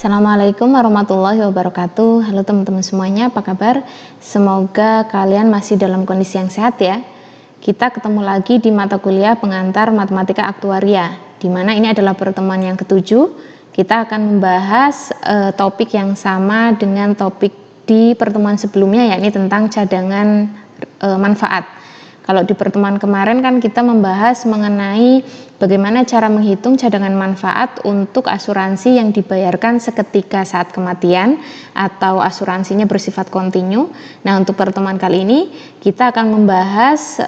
Assalamualaikum warahmatullahi wabarakatuh. Halo teman-teman semuanya, apa kabar? Semoga kalian masih dalam kondisi yang sehat ya. Kita ketemu lagi di mata kuliah pengantar matematika aktuaria, di mana ini adalah pertemuan yang ketujuh. Kita akan membahas topik yang sama dengan topik di pertemuan sebelumnya, yakni tentang cadangan manfaat. Kalau di pertemuan kemarin kan kita membahas mengenai bagaimana cara menghitung cadangan manfaat untuk asuransi yang dibayarkan seketika saat kematian atau asuransinya bersifat kontinu. Nah, untuk pertemuan kali ini kita akan membahas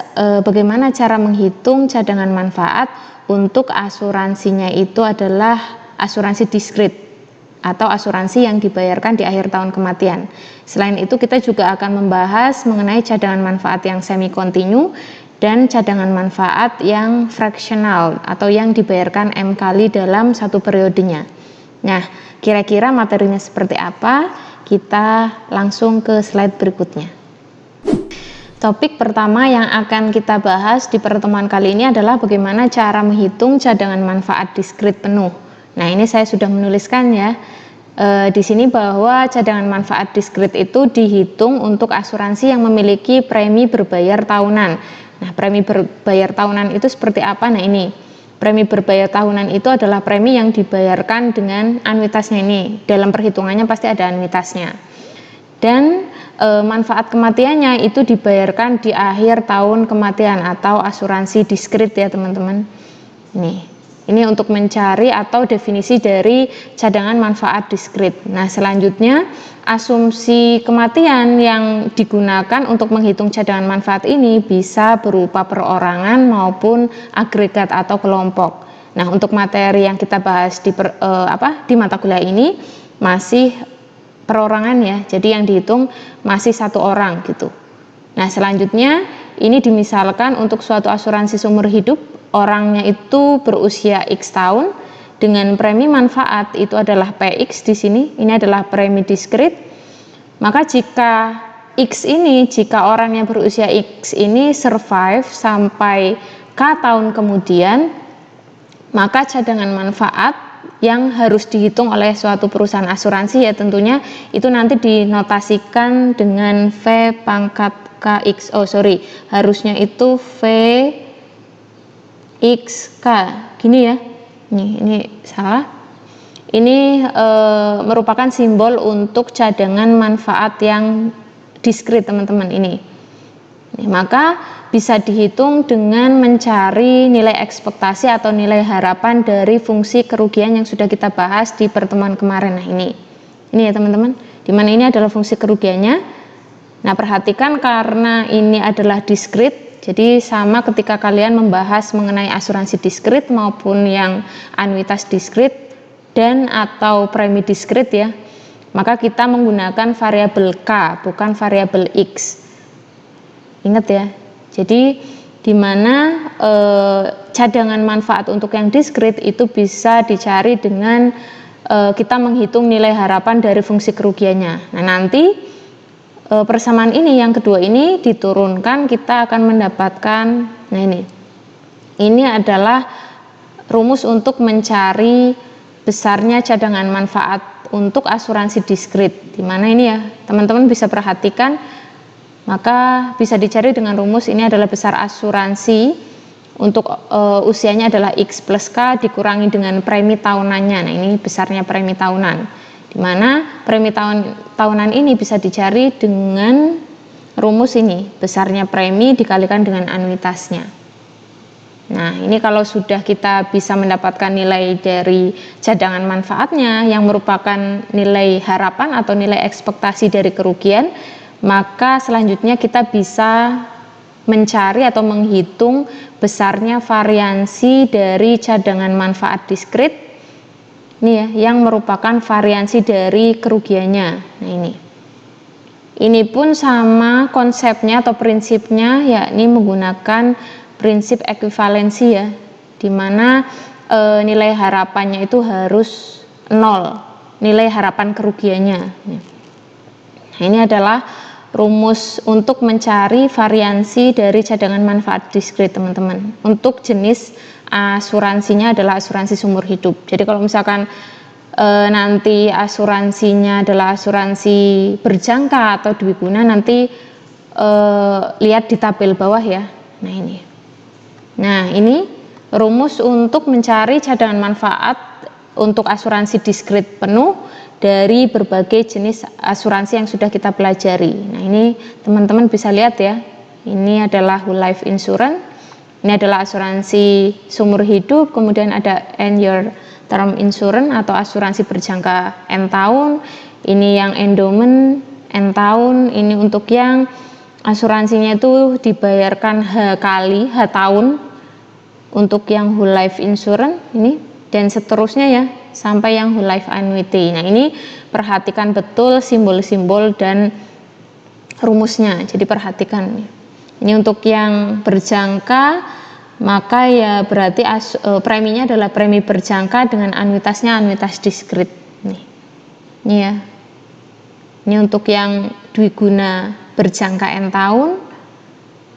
bagaimana cara menghitung cadangan manfaat untuk asuransinya itu adalah asuransi diskrit atau asuransi yang dibayarkan di akhir tahun kematian. Selain itu kita juga akan membahas mengenai cadangan manfaat yang semi kontinu dan cadangan manfaat yang fraksional atau yang dibayarkan M kali dalam satu periodenya. Nah, kira-kira materinya seperti apa? Kita langsung ke slide berikutnya. Topik pertama yang akan kita bahas di pertemuan kali ini adalah bagaimana cara menghitung cadangan manfaat diskrit penuh. Nah, ini saya sudah menuliskan ya di sini bahwa cadangan manfaat diskrit itu dihitung untuk asuransi yang memiliki premi berbayar tahunan. Nah, premi berbayar tahunan itu seperti apa? Nah, ini premi berbayar tahunan itu adalah premi yang dibayarkan dengan anuitasnya ini. Dalam perhitungannya pasti ada anuitasnya. Dan manfaat kematiannya itu dibayarkan di akhir tahun kematian atau asuransi diskrit ya teman-teman. Ini untuk mencari atau definisi dari cadangan manfaat diskrit. Nah, selanjutnya asumsi kematian yang digunakan untuk menghitung cadangan manfaat ini bisa berupa perorangan maupun agregat atau kelompok. Nah, untuk materi yang kita bahas di mata kuliah ini masih perorangan ya. Jadi yang dihitung masih satu orang gitu. Nah, selanjutnya ini dimisalkan untuk suatu asuransi seumur hidup, orangnya itu berusia X tahun dengan premi manfaat itu adalah PX di sini. Ini adalah premi diskrit. Maka jika orang yang berusia X ini survive sampai K tahun kemudian, maka cadangan manfaat yang harus dihitung oleh suatu perusahaan asuransi ya tentunya itu nanti dinotasikan dengan V pangkat KX. Harusnya itu V XK gini ya, ini salah. Ini merupakan simbol untuk cadangan manfaat yang diskrit teman-teman ini. Maka bisa dihitung dengan mencari nilai ekspektasi atau nilai harapan dari fungsi kerugian yang sudah kita bahas di pertemuan kemarin. Nah, ini ya teman-teman, dimana ini adalah fungsi kerugiannya. Nah, perhatikan karena ini adalah diskrit. Jadi sama ketika kalian membahas mengenai asuransi diskrit maupun yang anuitas diskrit dan atau premi diskrit ya, maka kita menggunakan variabel K bukan variabel X. Ingat ya. Jadi di mana cadangan manfaat untuk yang diskrit itu bisa dicari dengan kita menghitung nilai harapan dari fungsi kerugiannya. Nah, nanti persamaan ini yang kedua ini diturunkan, kita akan mendapatkan, nah ini adalah rumus untuk mencari besarnya cadangan manfaat untuk asuransi diskrit. Dimana ini ya teman-teman bisa perhatikan, maka bisa dicari dengan rumus ini adalah besar asuransi untuk usianya adalah X plus K dikurangi dengan premi tahunannya. Nah, ini besarnya premi tahunan. Di mana premi tahunan ini bisa dicari dengan rumus ini, besarnya premi dikalikan dengan anuitasnya. Nah, ini kalau sudah kita bisa mendapatkan nilai dari cadangan manfaatnya yang merupakan nilai harapan atau nilai ekspektasi dari kerugian, maka selanjutnya kita bisa mencari atau menghitung besarnya variansi dari cadangan manfaat diskrit ya, yang merupakan variansi dari kerugiannya. Nah, ini pun sama konsepnya atau prinsipnya, yakni menggunakan prinsip ekuivalensi ya, dimana nilai harapannya itu harus 0, nilai harapan kerugiannya. Nah, ini adalah rumus untuk mencari variansi dari cadangan manfaat diskrit teman-teman. Untuk jenis asuransinya adalah asuransi seumur hidup. Jadi kalau misalkan nanti asuransinya adalah asuransi berjangka atau dwiguna, nanti lihat di tabel bawah ya. Nah ini rumus untuk mencari cadangan manfaat untuk asuransi diskret penuh dari berbagai jenis asuransi yang sudah kita pelajari. Nah ini teman-teman bisa lihat ya, ini adalah whole life insurance, ini adalah asuransi seumur hidup, kemudian ada end year term insurance atau asuransi berjangka N tahun, ini yang endowment N tahun, ini untuk yang asuransinya itu dibayarkan H kali, H tahun, untuk yang whole life insurance ini, dan seterusnya ya, sampai yang whole life annuity. Nah ini perhatikan betul simbol-simbol dan rumusnya, jadi perhatikan. Ini untuk yang berjangka, maka ya berarti preminya adalah premi berjangka dengan anuitasnya anuitas diskret. Ini ya. Ini untuk yang dwiguna berjangka N tahun.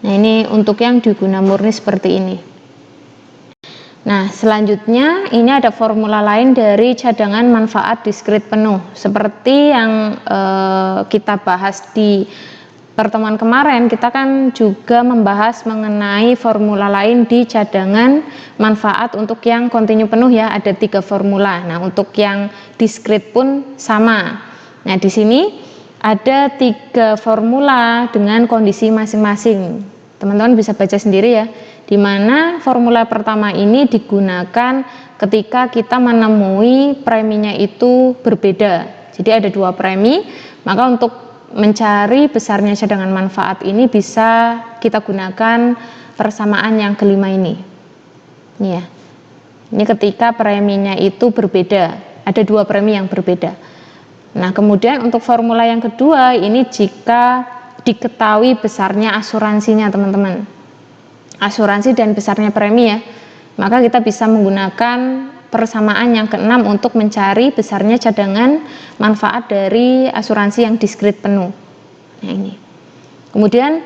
Nah ini untuk yang dwiguna murni seperti ini. Nah selanjutnya ini ada formula lain dari cadangan manfaat diskret penuh, seperti yang kita bahas di pertemuan kemarin. Kita kan juga membahas mengenai formula lain di cadangan manfaat untuk yang kontinu penuh ya, ada 3 formula. Nah untuk yang diskret pun sama. Nah di sini ada 3 formula dengan kondisi masing-masing. Teman-teman bisa baca sendiri ya, di mana formula pertama ini digunakan ketika kita menemui preminya itu berbeda. Jadi ada 2 premi, maka untuk mencari besarnya cadangan manfaat ini bisa kita gunakan persamaan yang kelima ini. Ini ya. Ini ketika preminya itu berbeda, ada 2 premi yang berbeda. Nah, kemudian untuk formula yang kedua ini jika diketahui besarnya asuransinya, teman-teman. Asuransi dan besarnya premi ya. Maka kita bisa menggunakan persamaan yang keenam untuk mencari besarnya cadangan manfaat dari asuransi yang diskret penuh. Nah ini. Kemudian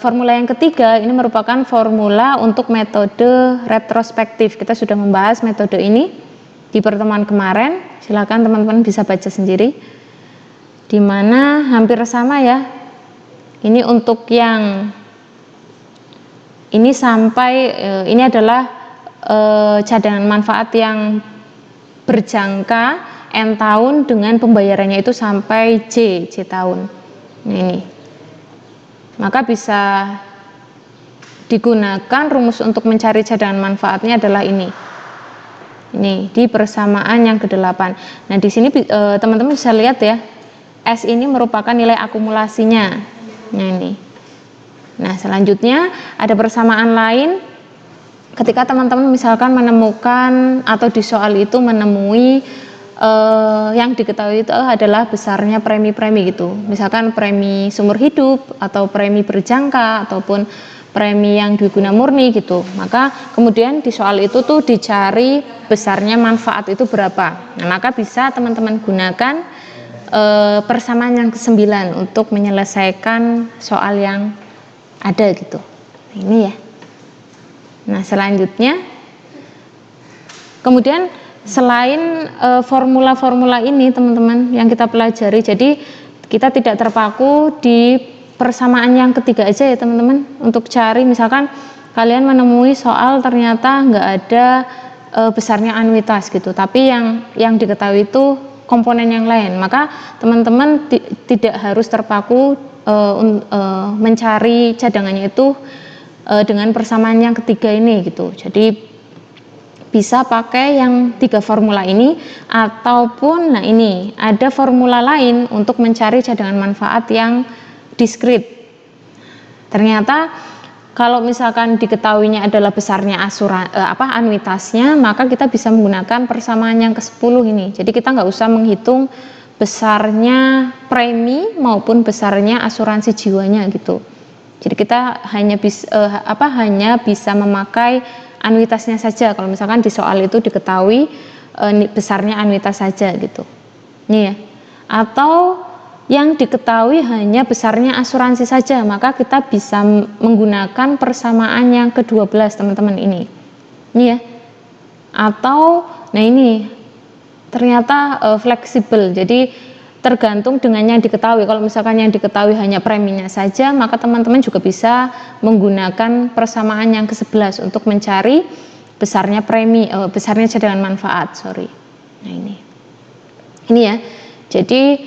formula yang ketiga ini merupakan formula untuk metode retrospektif. Kita sudah membahas metode ini di pertemuan kemarin. Silakan teman-teman bisa baca sendiri. Di mana hampir sama ya. Ini untuk yang ini sampai ini adalah cadangan manfaat yang berjangka N tahun dengan pembayarannya itu sampai J tahun. Nah, ini. Maka bisa digunakan rumus untuk mencari cadangan manfaatnya adalah ini. Ini di persamaan yang ke-8. Nah, di sini teman-teman bisa lihat ya. S ini merupakan nilai akumulasinya. Nah, ini. Nah, selanjutnya ada persamaan lain. Ketika teman-teman misalkan menemukan atau di soal itu menemui yang diketahui itu adalah besarnya premi-premi gitu, misalkan premi seumur hidup atau premi berjangka ataupun premi yang dwiguna murni gitu, maka kemudian di soal itu tuh dicari besarnya manfaat itu berapa. Nah, maka bisa teman-teman gunakan persamaan yang ke-9 untuk menyelesaikan soal yang ada gitu. Nah, ini ya. Nah, selanjutnya kemudian selain formula-formula ini teman-teman yang kita pelajari, jadi kita tidak terpaku di persamaan yang ketiga aja ya teman-teman. Untuk cari misalkan kalian menemui soal ternyata nggak ada besarnya anuitas gitu, tapi yang diketahui itu komponen yang lain, maka teman-teman tidak harus terpaku mencari cadangannya itu dengan persamaan yang ketiga ini gitu. Jadi bisa pakai yang 3 formula ini, ataupun nah ini ada formula lain untuk mencari cadangan manfaat yang diskret. Ternyata kalau misalkan diketahuinya adalah besarnya anuitasnya, maka kita bisa menggunakan persamaan yang ke-10 ini. Jadi kita nggak usah menghitung besarnya premi maupun besarnya asuransi jiwanya gitu. Jadi kita hanya bisa memakai anuitasnya saja. Kalau misalkan di soal itu diketahui besarnya anuitas saja gitu. Ini ya. Atau yang diketahui hanya besarnya asuransi saja, maka kita bisa menggunakan persamaan yang ke-12 teman-teman ini. Ini ya. Atau nah ini ternyata fleksibel. Jadi tergantung dengan yang diketahui. Kalau misalkan yang diketahui hanya preminya saja, maka teman-teman juga bisa menggunakan persamaan yang ke-11 untuk mencari besarnya besarnya cadangan manfaat. Nah ini ya. Jadi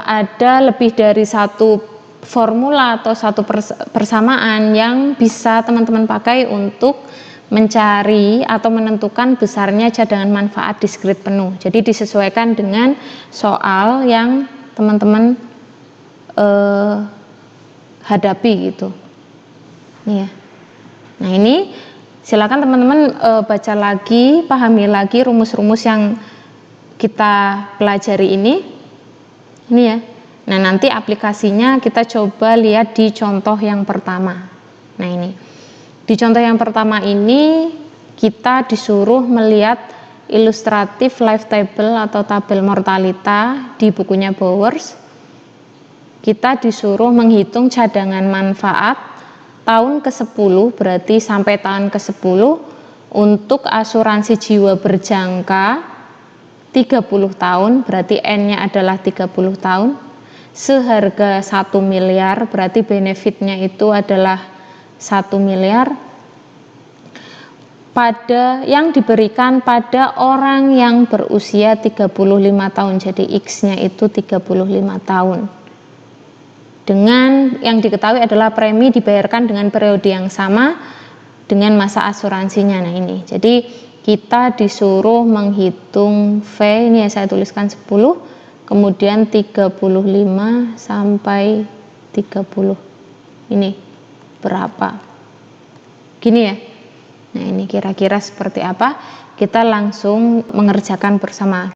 ada lebih dari satu formula atau satu persamaan yang bisa teman-teman pakai untuk mencari atau menentukan besarnya cadangan manfaat diskrit penuh. Jadi disesuaikan dengan soal yang teman-teman hadapi gitu. Ini ya. Nah ini silakan teman-teman baca lagi, pahami lagi rumus-rumus yang kita pelajari ini. Ini ya. Nah nanti aplikasinya kita coba lihat di contoh yang pertama. Nah ini. Di contoh yang pertama ini kita disuruh melihat ilustratif life table atau tabel mortalita di bukunya Bowers. Kita disuruh menghitung cadangan manfaat tahun ke-10, berarti sampai tahun ke-10 untuk asuransi jiwa berjangka 30 tahun, berarti N-nya adalah 30 tahun, seharga 1 miliar, berarti benefitnya itu adalah 1 miliar yang diberikan pada orang yang berusia 35 tahun. Jadi X-nya itu 35 tahun. Dengan yang diketahui adalah premi dibayarkan dengan periode yang sama dengan masa asuransinya. Nah ini. Jadi kita disuruh menghitung V, ini ya saya tuliskan 10, kemudian 35 sampai 30. Ini berapa? Gini ya. Nah ini kira-kira seperti apa? Kita langsung mengerjakan bersama.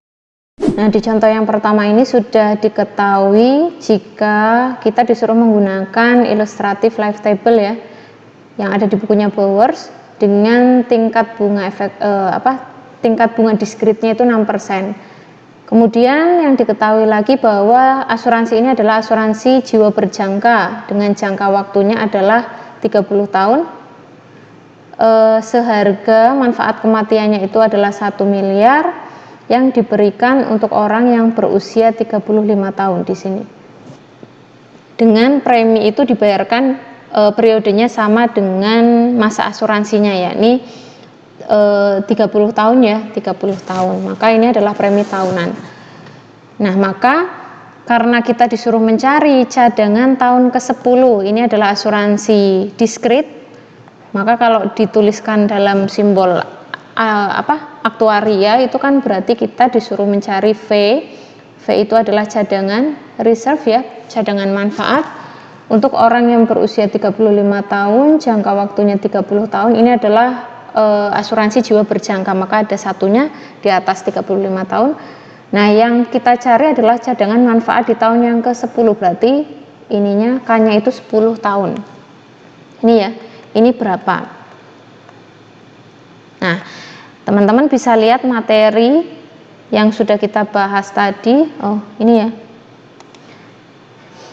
Nah di contoh yang pertama ini sudah diketahui jika kita disuruh menggunakan ilustratif life table ya, yang ada di bukunya Bowers dengan tingkat bunga tingkat bunga diskritnya itu 6%. Kemudian yang diketahui lagi bahwa asuransi ini adalah asuransi jiwa berjangka dengan jangka waktunya adalah 30 tahun. Seharga manfaat kematiannya itu adalah 1 miliar yang diberikan untuk orang yang berusia 35 tahun di sini. Dengan premi itu dibayarkan periodenya sama dengan masa asuransinya, yakni 30 tahun ya, 30 tahun. Maka ini adalah premi tahunan. Nah, maka karena kita disuruh mencari cadangan tahun ke-10, ini adalah asuransi diskrit, maka kalau dituliskan dalam simbol aktuaria itu kan berarti kita disuruh mencari V. V itu adalah cadangan reserve ya, cadangan manfaat untuk orang yang berusia 35 tahun, jangka waktunya 30 tahun. Ini adalah asuransi jiwa berjangka, maka ada satunya di atas 35 tahun. Nah yang kita cari adalah cadangan manfaat di tahun yang ke-10, berarti ininya K-nya itu 10 tahun. Ini ya, ini berapa? Nah teman-teman bisa lihat materi yang sudah kita bahas tadi. Oh ini ya.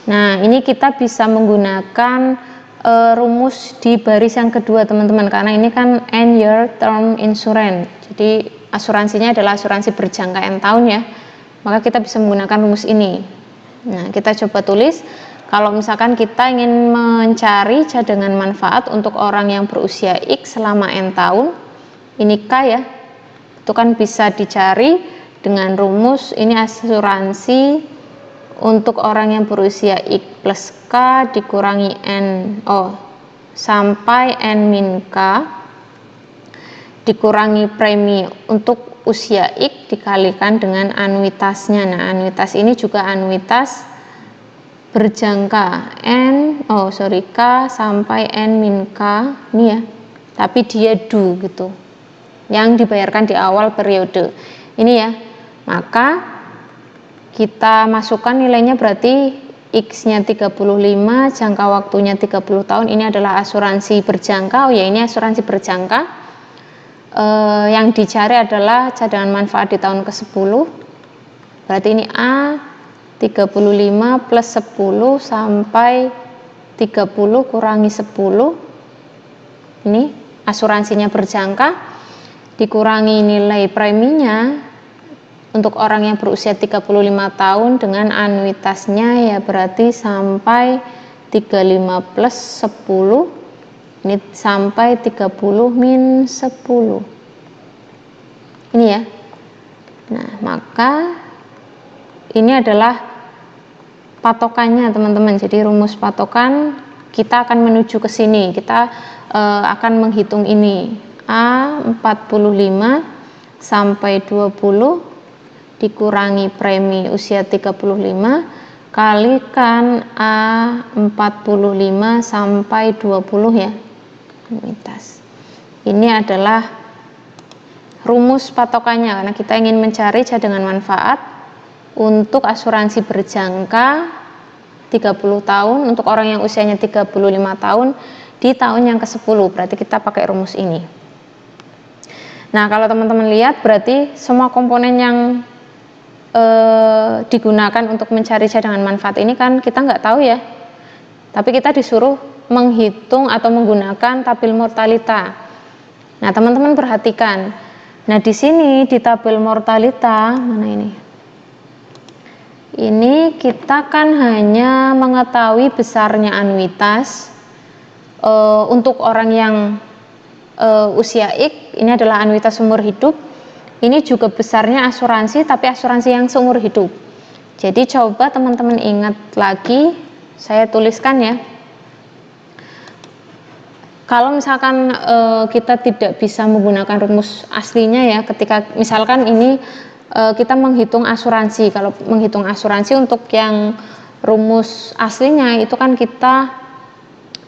Nah ini kita bisa menggunakan rumus di baris yang kedua teman-teman, karena ini kan N year term insurance, jadi asuransinya adalah asuransi berjangka N tahun ya, maka kita bisa menggunakan rumus ini. Nah kita coba tulis, kalau misalkan kita ingin mencari cadangan manfaat untuk orang yang berusia X selama N tahun, ini K ya, itu kan bisa dicari dengan rumus ini asuransi untuk orang yang berusia X plus K dikurangi N sampai N min K dikurangi premi untuk usia X dikalikan dengan anuitasnya. Nah anuitas ini juga anuitas berjangka K sampai N min K ini ya, tapi dia due gitu, yang dibayarkan di awal periode ini ya. Maka kita masukkan nilainya, berarti X-nya 35, jangka waktunya 30 tahun. Ini adalah asuransi berjangka. Oh ya, ini asuransi berjangka. Yang dicari adalah cadangan manfaat di tahun ke-10. Berarti ini A 35 plus 10 sampai 30 kurangi 10. Ini asuransinya berjangka dikurangi nilai preminya untuk orang yang berusia 35 tahun dengan anuitasnya ya berarti sampai 35 plus 10, ini sampai 30 min 10 ini ya. Nah, maka ini adalah patokannya teman-teman. Jadi rumus patokan kita akan menuju ke sini, kita akan menghitung ini A45 sampai 20 dikurangi premi usia 35 kalikan A45 sampai 20 ya, anuitas. Ini adalah rumus patokannya karena kita ingin mencari cadangan manfaat untuk asuransi berjangka 30 tahun untuk orang yang usianya 35 tahun di tahun yang ke-10, berarti kita pakai rumus ini. Nah, kalau teman-teman lihat berarti semua komponen yang digunakan untuk mencari cadangan manfaat ini kan kita nggak tahu ya, tapi kita disuruh menghitung atau menggunakan tabel mortalita. Nah, teman-teman perhatikan. Nah, di sini di tabel mortalita mana ini? Ini kita kan hanya mengetahui besarnya anuitas untuk orang yang usia X, ini adalah anuitas seumur hidup. Ini juga besarnya asuransi, tapi asuransi yang seumur hidup. Jadi coba teman-teman ingat lagi, saya tuliskan ya. Kalau misalkan kita tidak bisa menggunakan rumus aslinya ya, ketika misalkan ini kita menghitung asuransi. Kalau menghitung asuransi untuk yang rumus aslinya itu kan kita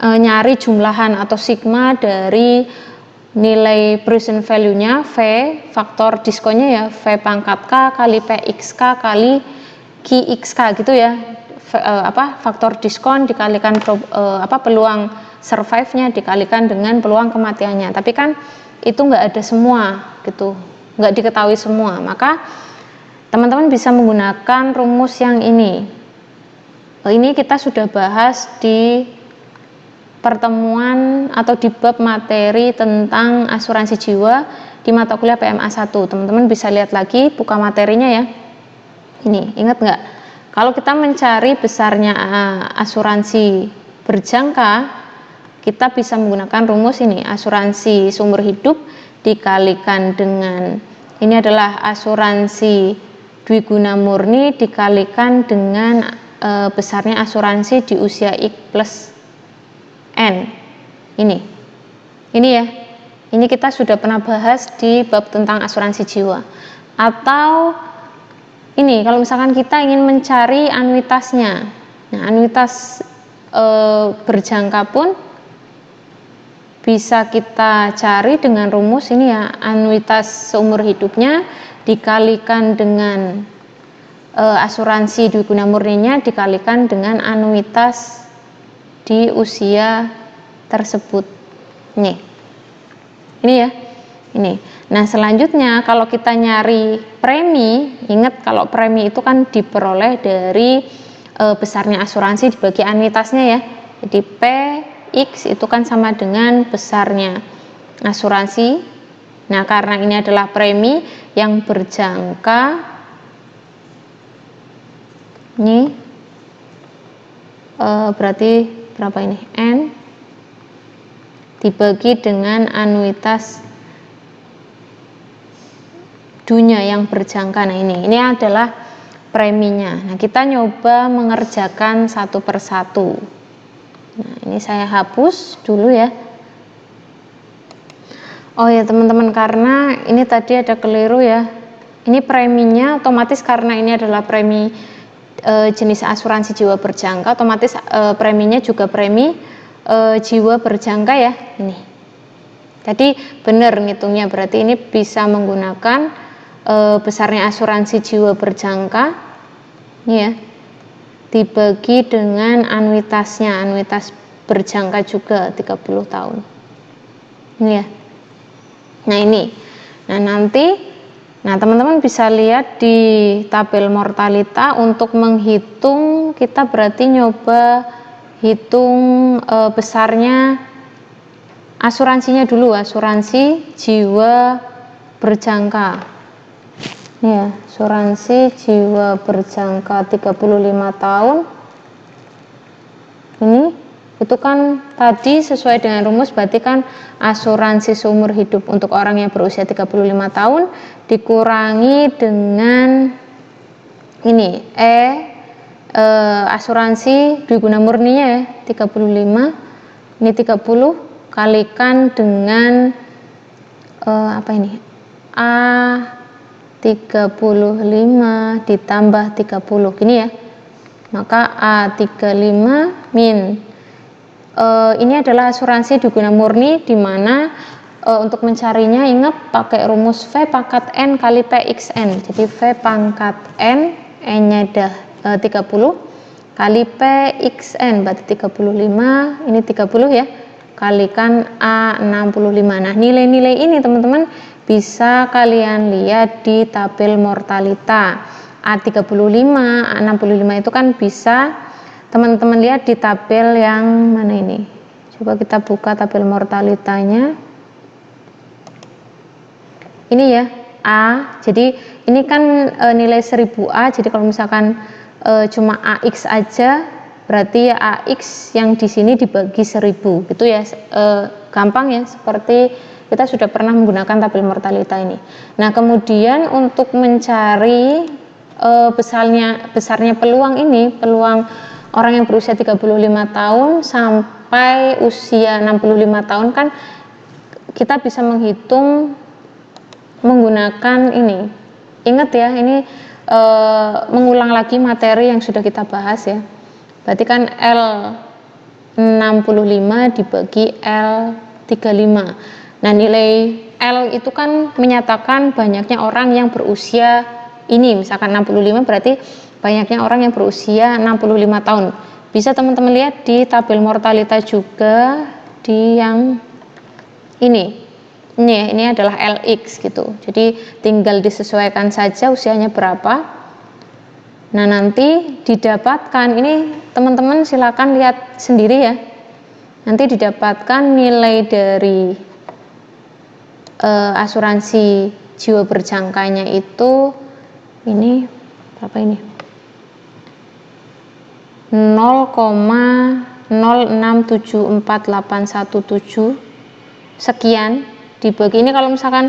nyari jumlahan atau sigma dari nilai present value-nya V, faktor diskonnya ya V pangkat K kali PXK kali QXK gitu ya. Faktor diskon dikalikan peluang survive-nya dikalikan dengan peluang kematiannya. Tapi kan itu nggak ada semua gitu, nggak diketahui semua. Maka teman-teman bisa menggunakan rumus yang ini. Ini kita sudah bahas di pertemuan atau di bab materi tentang asuransi jiwa di mata kuliah PMA 1. Teman-teman bisa lihat lagi buka materinya ya. Ini, ingat nggak? Kalau kita mencari besarnya asuransi berjangka, kita bisa menggunakan rumus ini, asuransi seumur hidup dikalikan dengan, ini adalah asuransi dwiguna murni dikalikan dengan besarnya asuransi di usia X plus N. Ini ya, ini kita sudah pernah bahas di bab tentang asuransi jiwa. Atau ini kalau misalkan kita ingin mencari anuitasnya, nah anuitas berjangka pun bisa kita cari dengan rumus ini ya, anuitas seumur hidupnya dikalikan dengan asuransi dwiguna murninya dikalikan dengan anuitas di usia tersebut. Ini ya, ini. Nah, selanjutnya kalau kita nyari premi, ingat kalau premi itu kan diperoleh dari besarnya asuransi dibagi anuitasnya ya. Jadi PX itu kan sama dengan besarnya asuransi. Nah, karena ini adalah premi yang berjangka, ini berarti berapa ini? N dibagi dengan anuitas dunia yang berjangka. Nah, ini adalah preminya. Nah, kita nyoba mengerjakan satu persatu. Nah, ini saya hapus dulu ya. Oh ya teman-teman, karena ini tadi ada keliru ya. Ini preminya otomatis karena ini adalah premi jenis asuransi jiwa berjangka, otomatis preminya juga premi jiwa berjangka ya. Ini. Jadi benar ngitungnya, berarti ini bisa menggunakan besarnya asuransi jiwa berjangka, ini ya, dibagi dengan anuitasnya, anuitas berjangka juga 30 tahun. Ini ya. Nah ini, nah nanti, nah teman-teman bisa lihat di tabel mortalita untuk menghitung, kita berarti nyoba hitung besarnya asuransinya dulu, asuransi jiwa berjangka. Ini ya, asuransi jiwa berjangka 35 tahun. Ini itu kan tadi sesuai dengan rumus, berarti kan asuransi seumur hidup untuk orang yang berusia 35 tahun dikurangi dengan ini asuransi dwiguna murninya ya, 35, ini 30 kalikan dengan apa ini, A 35 ditambah 30 gini ya, maka A35 min ini adalah asuransi dwiguna murni, di mana untuk mencarinya ingat pakai rumus V pangkat N kali PXN. Jadi V pangkat N, N nya dah 30 kali PXN berarti 35, ini 30 ya, kalikan A65. Nah, nilai-nilai ini teman-teman bisa kalian lihat di tabel mortalita. A35, A65 itu kan bisa teman-teman lihat di tabel yang mana ini. Coba kita buka tabel mortalitanya. Ini ya, A. Jadi ini kan nilai 1000A. Jadi kalau misalkan cuma AX aja, berarti ya AX yang di sini dibagi 1000 gitu ya. Gampang ya, seperti kita sudah pernah menggunakan tabel mortalita ini. Nah, kemudian untuk mencari besarnya peluang ini, peluang orang yang berusia 35 tahun sampai usia 65 tahun kan kita bisa menghitung menggunakan ini. Ingat ya, ini mengulang lagi materi yang sudah kita bahas ya. Berarti kan L65 dibagi L35. Nah, nilai L itu kan menyatakan banyaknya orang yang berusia ini, misalkan 65 berarti banyaknya orang yang berusia 65 tahun. Bisa teman-teman lihat di tabel mortalita juga di yang ini. Ini adalah LX gitu. Jadi tinggal disesuaikan saja usianya berapa. Nah, nanti didapatkan, ini teman-teman silakan lihat sendiri ya. Nanti didapatkan nilai dari asuransi jiwa berjangkanya itu ini berapa ini? 0,0674817 sekian dibagi, ini kalau misalkan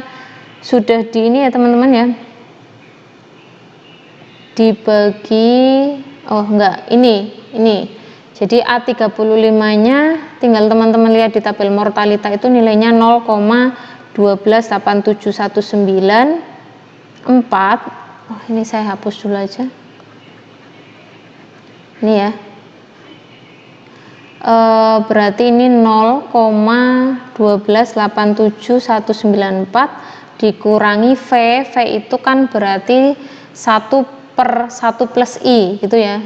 sudah di ini ya teman-teman ya, dibagi ini jadi A35 nya tinggal teman-teman lihat di tabel mortalita itu nilainya 0,1287194. Ini saya hapus dulu aja. Ini ya, berarti ini 0,1287194 dikurangi V itu kan berarti 1/1 plus I gitu ya,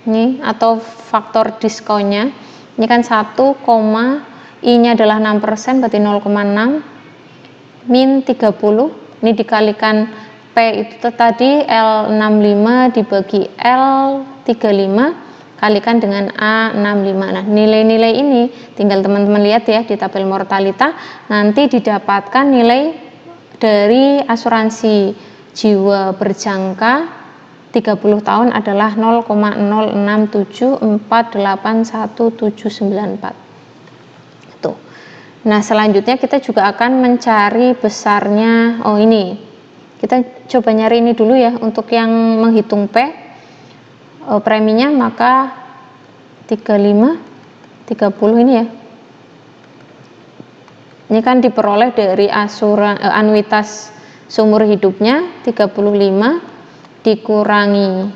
ini atau faktor diskonnya. Ini kan 1, I nya adalah 6%, berarti 0,6 min 30, ini dikalikan P itu tadi L65 dibagi L35 kalikan dengan A65. Nah, nilai-nilai ini tinggal teman-teman lihat ya di tabel mortalita, nanti didapatkan nilai dari asuransi jiwa berjangka 30 tahun adalah 0,067481794. Tuh. Nah, selanjutnya kita juga akan mencari besarnya, ini kita coba nyari ini dulu ya untuk yang menghitung P preminya, maka 35 30 ini ya, ini kan diperoleh dari anuitas seumur hidupnya 35 dikurangi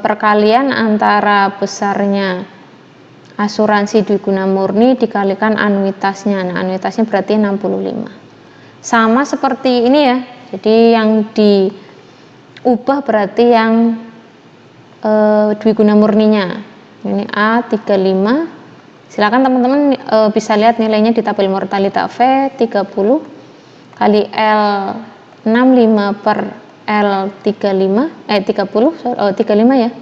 perkalian antara besarnya asuransi dwiguna murni dikalikan anuitasnya. Nah, anuitasnya berarti 65, sama seperti ini ya. Jadi yang diubah berarti yang dwiguna murninya. Ini A35. Silakan teman-teman bisa lihat nilainya di tabel mortalita. V 30 kali L65 per L35 35 ya,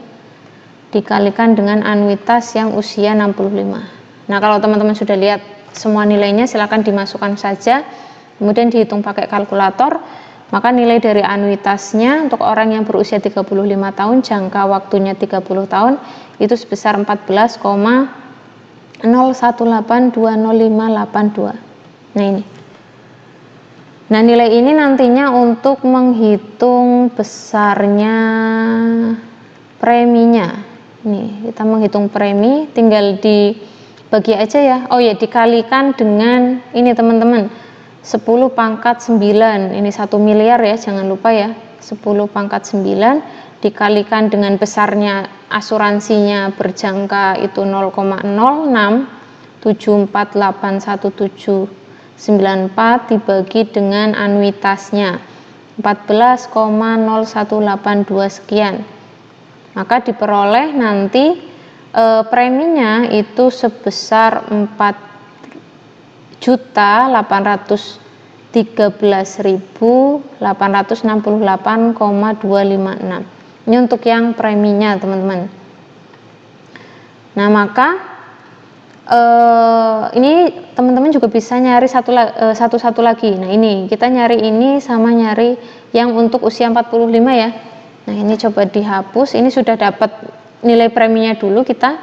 dikalikan dengan anuitas yang usia 65. Nah, kalau teman-teman sudah lihat semua nilainya, silakan dimasukkan saja, kemudian dihitung pakai kalkulator. Maka nilai dari anuitasnya untuk orang yang berusia 35 tahun, jangka waktunya 30 tahun, itu sebesar 14,01820582. Nah ini. Nah nilai ini nantinya untuk menghitung besarnya preminya. Nih kita menghitung premi, tinggal dibagi aja ya. Oh ya, dikalikan dengan ini teman-teman, 10 pangkat 9, ini 1 miliar ya, jangan lupa ya. 10 pangkat 9 dikalikan dengan besarnya asuransinya berjangka itu 0,0674819794 dibagi dengan anuitasnya 14,0182 sekian. Maka diperoleh nanti preminya itu sebesar 4.813.868,256. Ini untuk yang preminya teman-teman. Nah maka ini teman-teman juga bisa nyari satu lagi. Nah ini kita nyari ini sama nyari yang untuk usia 45 ya. Nah ini coba dihapus, ini sudah dapat nilai preminya dulu kita.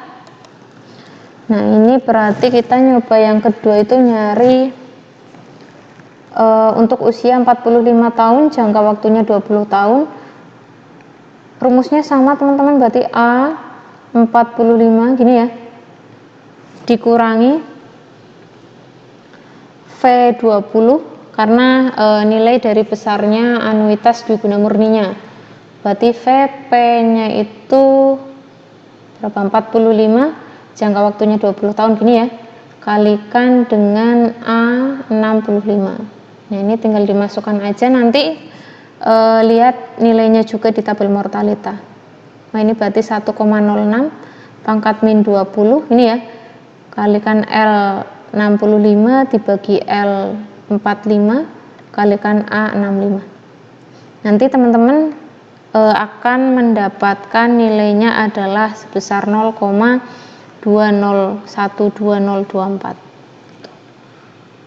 Nah ini berarti kita nyoba yang kedua itu nyari untuk usia 45 tahun, jangka waktunya 20 tahun. Rumusnya sama teman-teman, berarti A 45 gini ya, dikurangi V20 karena nilai dari besarnya anuitas dwiguna murninya. Berarti VP nya itu berapa? 45, jangka waktunya 20 tahun gini ya, kalikan dengan A65. Nah ini tinggal dimasukkan aja, nanti lihat nilainya juga di tabel mortalita. Nah ini berarti 1,06 pangkat min 20 ini ya, kalikan L65 dibagi L45 kalikan A65. Nanti teman-teman akan mendapatkan nilainya adalah sebesar 0,2012024.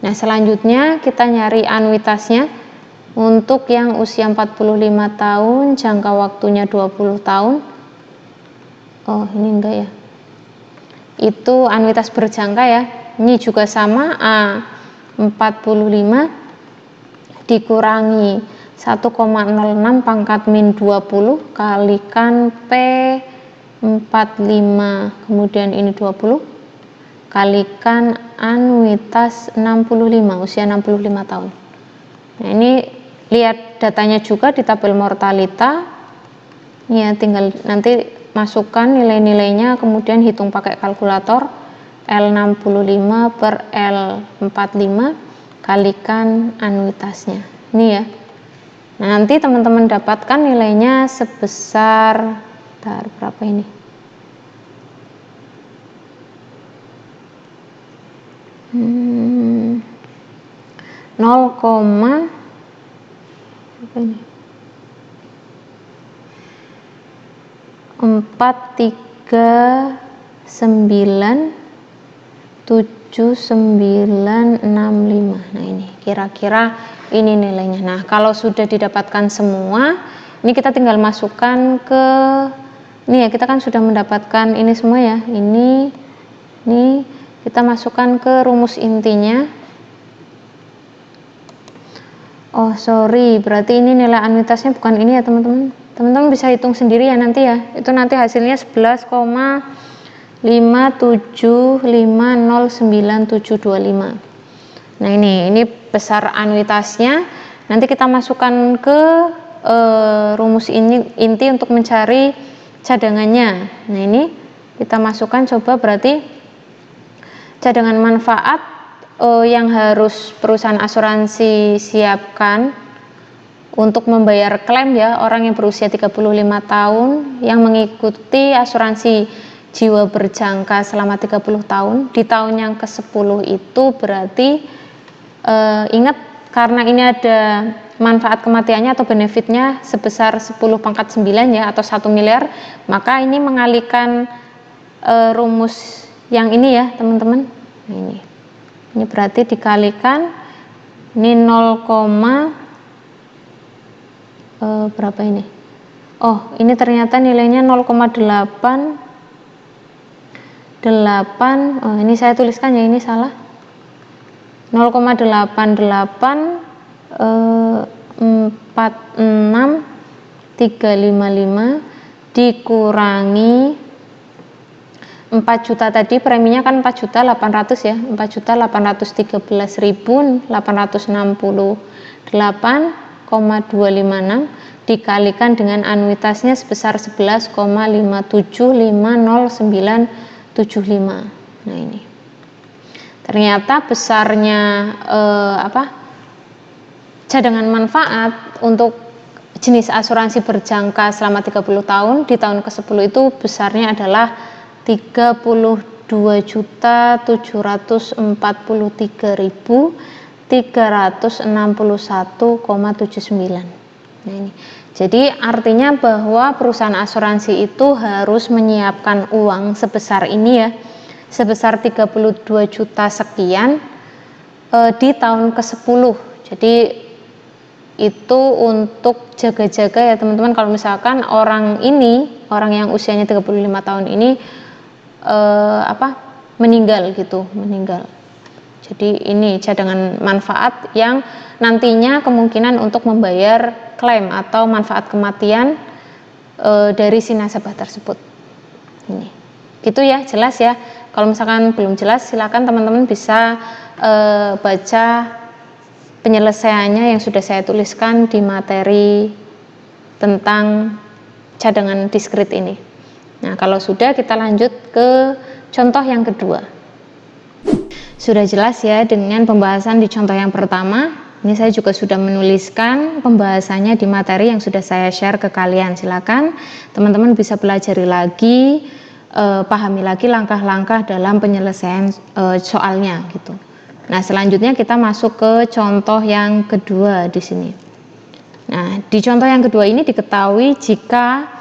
Nah selanjutnya kita nyari anuitasnya. Untuk yang usia 45 tahun, jangka waktunya 20 tahun. Oh ini enggak ya, itu anuitas berjangka ya. Ini juga sama, A45 dikurangi 1,06 pangkat min 20 kalikan P45, kemudian ini 20 kalikan anuitas 65, usia 65 tahun. Nah ini lihat datanya juga di tabel mortalita ya, tinggal nanti masukkan nilai-nilainya, kemudian hitung pakai kalkulator L65 per L45 kalikan anuitasnya ini ya. Nah nanti teman-teman dapatkan nilainya sebesar berapa ini, berapa ini? 4397965. Nah ini kira-kira ini nilainya. Nah kalau sudah didapatkan semua, ini kita tinggal masukkan ke ini ya, kita kan sudah mendapatkan ini semua ya, ini kita masukkan ke rumus intinya. Oh sorry, berarti ini nilai anuitasnya bukan ini ya teman-teman. Teman-teman bisa hitung sendiri ya nanti ya. Itu nanti hasilnya 11,575099725. Nah ini besar anuitasnya. Nanti kita masukkan ke rumus inti untuk mencari cadangannya. Nah ini kita masukkan, coba berarti cadangan manfaat yang harus perusahaan asuransi siapkan untuk membayar klaim ya, orang yang berusia 35 tahun yang mengikuti asuransi jiwa berjangka selama 30 tahun di tahun yang ke-10 itu berarti ingat, karena ini ada manfaat kematiannya atau benefitnya sebesar 10 pangkat 9 ya, atau 1 miliar, maka ini mengalihkan rumus yang ini ya teman-teman. Ini berarti dikalikan ini 0,2012024. berapa ini? Oh, ini ternyata nilainya 0,88. Oh, ini saya tuliskan ya, ini salah. 0,8846355 dikurangi 4 juta tadi, preminya kan 4.800.000 ya, 4.813.868,256 dikalikan dengan anuitasnya sebesar 11,575095. Nah, ini ternyata besarnya cadangan manfaat untuk jenis asuransi berjangka selama 30 tahun di tahun ke-10 itu besarnya adalah 32.743.361,79. Nah, ini. Jadi artinya bahwa perusahaan asuransi itu harus menyiapkan uang sebesar ini ya, sebesar 32 juta sekian di tahun ke-10. Jadi itu untuk jaga-jaga ya teman-teman, kalau misalkan orang yang usianya 35 tahun ini meninggal. Jadi ini cadangan manfaat yang nantinya kemungkinan untuk membayar klaim atau manfaat kematian dari si nasabah tersebut. Ini gitu ya, jelas ya. Kalau misalkan belum jelas, silakan teman-teman bisa baca penyelesaiannya yang sudah saya tuliskan di materi tentang cadangan diskret ini. Nah, kalau sudah, kita lanjut ke contoh yang kedua. Sudah jelas ya dengan pembahasan di contoh yang pertama. Ini saya juga sudah menuliskan pembahasannya di materi yang sudah saya share ke kalian. Silakan teman-teman bisa pelajari lagi, pahami lagi langkah-langkah dalam penyelesaian soalnya gitu. Nah, selanjutnya kita masuk ke contoh yang kedua di sini. Nah, di contoh yang kedua ini diketahui jika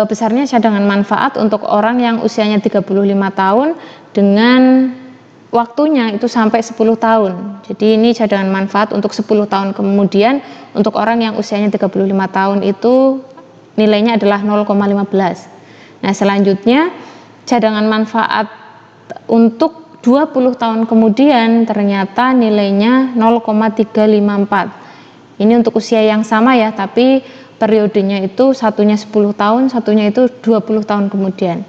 besarnya cadangan manfaat untuk orang yang usianya 35 tahun dengan waktunya itu sampai 10 tahun. Jadi ini cadangan manfaat untuk 10 tahun kemudian untuk orang yang usianya 35 tahun itu nilainya adalah 0,15. Nah, selanjutnya cadangan manfaat untuk 20 tahun kemudian ternyata nilainya 0,354. Ini untuk usia yang sama ya, tapi periodenya itu satunya 10 tahun, satunya itu 20 tahun kemudian.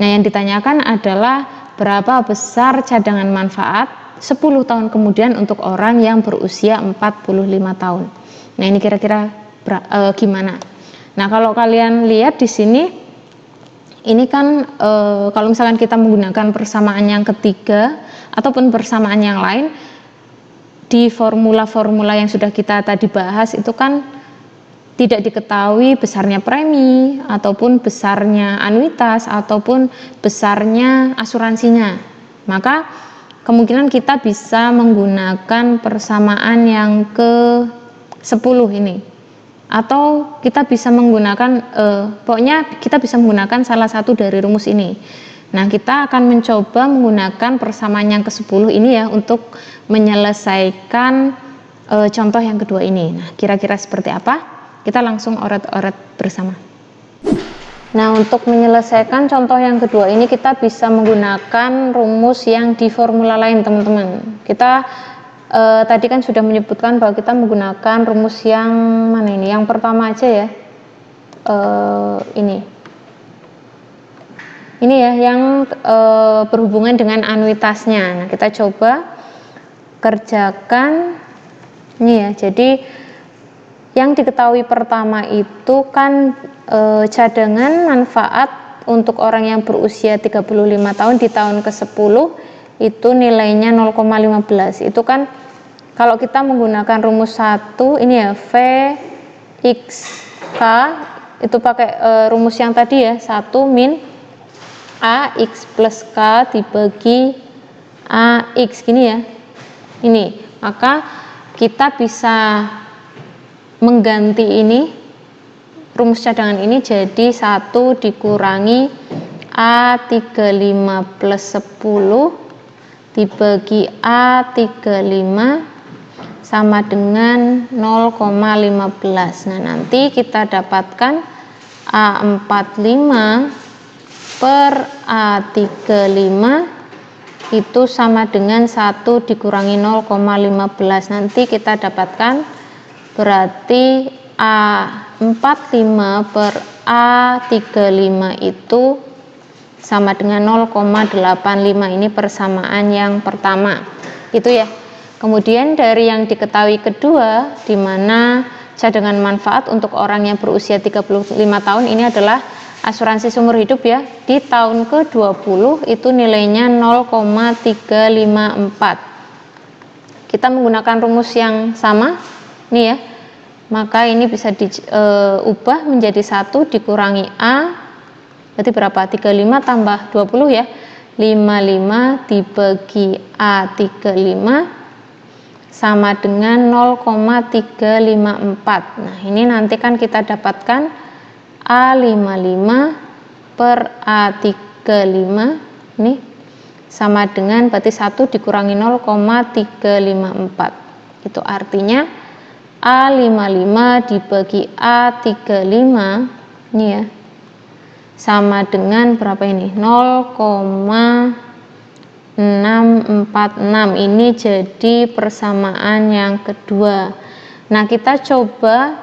Nah, yang ditanyakan adalah berapa besar cadangan manfaat 10 tahun kemudian untuk orang yang berusia 45 tahun. Nah, ini kira-kira gimana? Nah, kalau kalian lihat di sini, ini kan kalau misalkan kita menggunakan persamaan yang ketiga ataupun persamaan yang lain, di formula-formula yang sudah kita tadi bahas itu kan tidak diketahui besarnya premi ataupun besarnya anuitas ataupun besarnya asuransinya. Maka kemungkinan kita bisa menggunakan persamaan yang ke-10 ini. Atau kita bisa menggunakan pokoknya kita bisa menggunakan salah satu dari rumus ini. Nah, kita akan mencoba menggunakan persamaan yang ke-10 ini ya untuk menyelesaikan contoh yang kedua ini. Nah, kira-kira seperti apa? Kita langsung oret-oret bersama. Nah, untuk menyelesaikan contoh yang kedua ini kita bisa menggunakan rumus yang di formula lain, teman-teman. Kita tadi kan sudah menyebutkan bahwa kita menggunakan rumus yang mana ini? Yang pertama aja ya. Ini ya yang berhubungan dengan anuitasnya. Nah, kita coba kerjakan ini ya. Jadi yang diketahui pertama itu kan cadangan manfaat untuk orang yang berusia 35 tahun di tahun ke-10 itu nilainya 0,15. Itu kan kalau kita menggunakan rumus 1 ini ya, V X K itu pakai rumus yang tadi ya, 1 min A X plus K dibagi A X gini ya. Ini, maka kita bisa mengganti ini rumus cadangan ini jadi 1 dikurangi A35 plus 10 dibagi A35 sama dengan 0,15. Nah, nanti kita dapatkan A45 per A35 itu sama dengan 1 dikurangi 0,15. Nanti kita dapatkan berarti A45 per A35 itu sama dengan 0,85. Ini persamaan yang pertama. Itu ya. Kemudian dari yang diketahui kedua, di mana cadangan manfaat untuk orang yang berusia 35 tahun ini adalah asuransi seumur hidup ya. Di tahun ke-20 itu nilainya 0,354. Kita menggunakan rumus yang sama nih ya. Maka ini bisa diubah menjadi 1 dikurangi A, berarti berapa? 35 tambah 20 ya. 55 dibagi A35 sama dengan 0,354. Nah, ini nanti kan kita dapatkan A55 per A35 ini sama dengan berarti 1 dikurangi 0,354. Itu artinya A55 dibagi A35 ini ya sama dengan berapa ini? 0,646. Ini jadi persamaan yang kedua. Nah, kita coba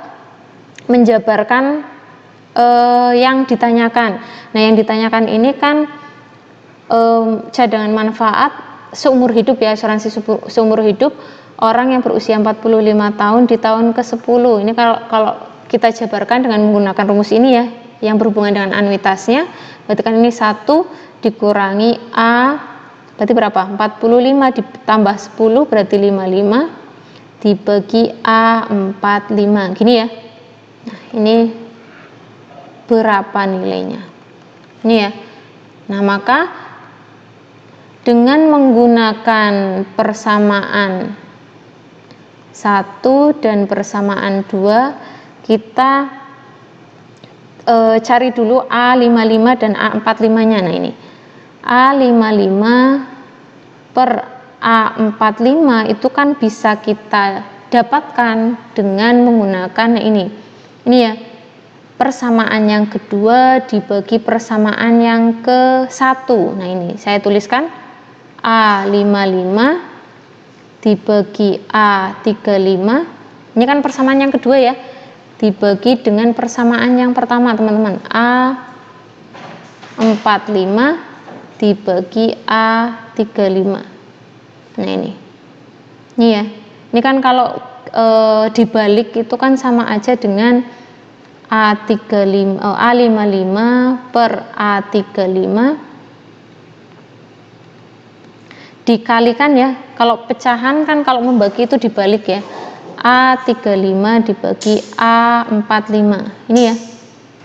menjabarkan yang ditanyakan. Nah, yang ditanyakan ini kan cadangan manfaat seumur hidup ya, asuransi seumur hidup orang yang berusia 45 tahun di tahun ke-10. Ini kalau kita jabarkan dengan menggunakan rumus ini ya, yang berhubungan dengan anuitasnya, berarti kan ini 1 dikurangi A, berarti berapa? 45 ditambah 10 berarti 55 dibagi A45, gini ya. Nah, ini berapa nilainya? Ini ya. Nah, maka dengan menggunakan persamaan 1 dan persamaan 2, kita cari dulu A55 dan A45 nya. Nah, ini A55 per A45 itu kan bisa kita dapatkan dengan menggunakan ini ya, persamaan yang kedua dibagi persamaan yang ke-1. Nah, ini saya tuliskan A55 dibagi A35. Ini kan persamaan yang kedua ya, dibagi dengan persamaan yang pertama teman-teman, A45 dibagi A35. Nah, ini ya, ini kan kalau dibalik itu kan sama aja dengan A55 per A35 dikalikan ya, kalau pecahan kan kalau membagi itu dibalik ya, A35 dibagi A45. Ini ya,